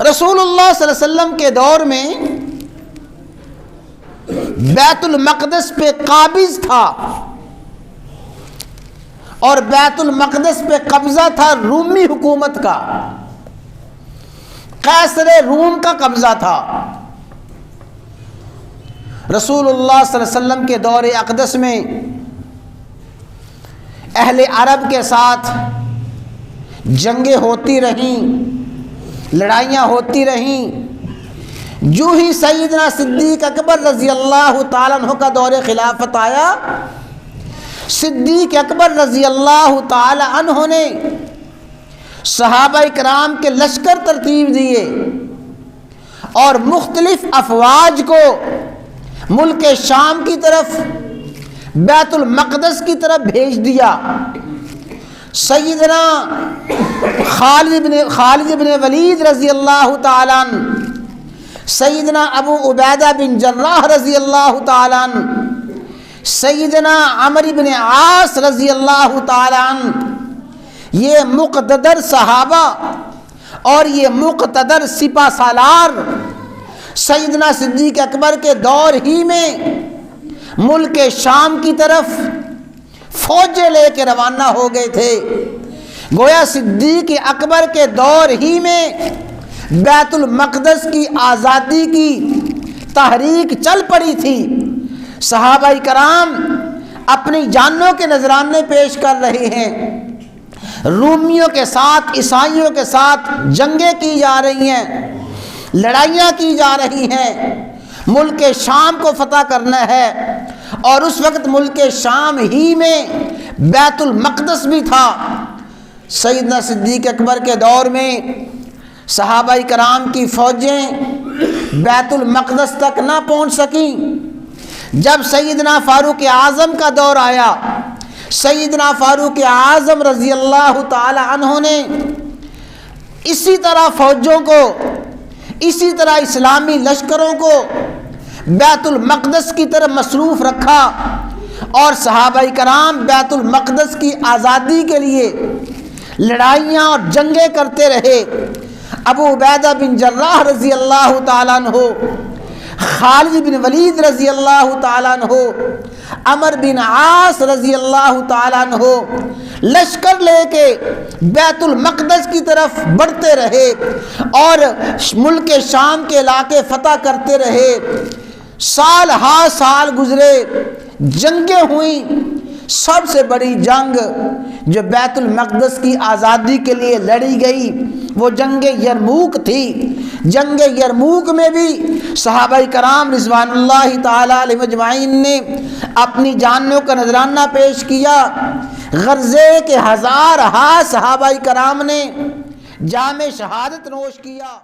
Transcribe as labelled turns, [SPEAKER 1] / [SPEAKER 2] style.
[SPEAKER 1] رسول اللہ صلی اللہ علیہ وسلم کے دور میں بیت المقدس پہ قابض تھا، اور بیت المقدس پہ قبضہ تھا رومی حکومت کا، قیصر روم کا قبضہ تھا۔ رسول اللہ صلی اللہ علیہ وسلم کے دور اقدس میں اہل عرب کے ساتھ جنگیں ہوتی رہیں، لڑائیاں ہوتی رہیں۔ جو ہی سیدنا صدیق اکبر رضی اللہ تعالیٰ عنہ کا دور خلافت آیا، صدیق اکبر رضی اللہ تعالیٰ عنہ نے صحابہ کرام کے لشکر ترتیب دیے اور مختلف افواج کو ملک شام کی طرف، بیت المقدس کی طرف بھیج دیا۔ سیدنا خالد بن ولید رضی اللہ تعالیٰ عنہ، سیدنا ابو عبیدہ بن جراح رضی اللہ تعالیٰ عنہ، سیدنا عمرو بن عاص رضی اللہ تعالیٰ عنہ، یہ مقتدر صحابہ اور یہ مقتدر سپہ سالار سیدنا صدیق اکبر کے دور ہی میں ملک شام کی طرف فوجیں لے کے روانہ ہو گئے تھے۔ گویا صدیق اکبر کے دور ہی میں بیت المقدس کی آزادی کی تحریک چل پڑی تھی۔ صحابہ کرام اپنی جانوں کے نذرانے پیش کر رہے ہیں، رومیوں کے ساتھ، عیسائیوں کے ساتھ جنگیں کی جا رہی ہیں، لڑائیاں کی جا رہی ہیں، ملک شام کو فتح کرنا ہے۔ اور اس وقت ملک شام ہی میں بیت المقدس بھی تھا۔ سیدنا صدیق اکبر کے دور میں صحابہ کرام کی فوجیں بیت المقدس تک نہ پہنچ سکیں۔ جب سیدنا فاروق اعظم کا دور آیا، سیدنا فاروق اعظم رضی اللہ تعالی عنہ نے اسی طرح فوجوں کو، اسی طرح اسلامی لشکروں کو بیت المقدس کی طرف مصروف رکھا، اور صحابہ کرام بیت المقدس کی آزادی کے لیے لڑائیاں اور جنگیں کرتے رہے۔ ابو عبیدہ بن جراح رضی اللہ تعالیٰ عنہ، خالد بن ولید رضی اللہ تعالیٰ عنہ، عمرو بن عاص رضی اللہ تعالیٰ عنہ لشکر لے کے بیت المقدس کی طرف بڑھتے رہے اور ملک شام کے علاقے فتح کرتے رہے۔ سال ہا سال گزرے، جنگیں ہوئیں۔ سب سے بڑی جنگ جو بیت المقدس کی آزادی کے لیے لڑی گئی وہ جنگ یرموک تھی۔ جنگ یرموک میں بھی صحابہ کرام رضوان اللہ تعالی علیہم اجمعین نے اپنی جانوں کا نذرانہ پیش کیا۔ غرضے کے ہزار ہا صحابہ کرام نے جام شہادت نوش کیا۔